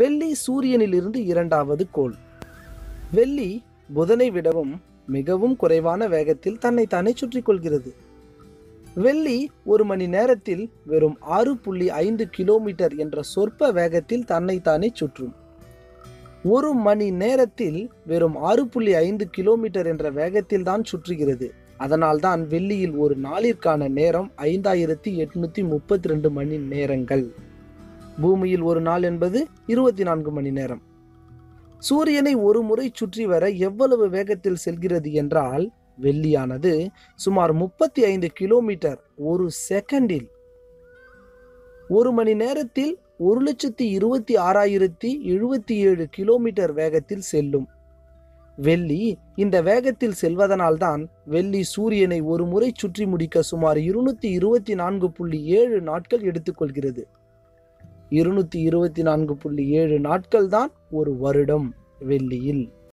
வெள்ளி சூரியனிலிருந்து இரண்டாவது கோள். வெள்ளி புதனை விடவும் மிகவும் குறைவான வேகத்தில் தன்னைத்தானே சுற்றி கொள்கிறது. வெள்ளி ஒரு மணி நேரத்தில் வெறும் 6.5 கிலோமீட்டர் என்ற சொற்ப வேகத்தில் தன்னைத்தானே சுற்றும். ஒரு மணி நேரத்தில் வெறும் 6.5 கிலோமீட்டர் என்ற வேகத்தில் தான் சுற்றுகிறது. அதனால்தான் வெள்ளியில் ஒரு நாளிற்கான நேரம் 5832 மணி நேரங்கள். பூமியில் ஒரு நாள் என்பது 24 மணி நேரம். சூரியனை ஒரு முறை சுற்றி வர எவ்வளவு வேகத்தில் செல்கிறது என்றால், வெள்ளியானது சுமார் 35 கிலோமீட்டர் ஒரு செகண்டில், ஒரு மணி நேரத்தில் 1,26,077 கிலோமீட்டர் வேகத்தில் செல்லும். வெள்ளி இந்த வேகத்தில் செல்வதனால்தான் வெள்ளி சூரியனை ஒரு முறை சுற்றி முடிக்க சுமார் 224.7 நாட்கள் எடுத்துக்கொள்கிறது. 224.7 நாட்கள் தான் ஒரு வருடம் வெள்ளியில்.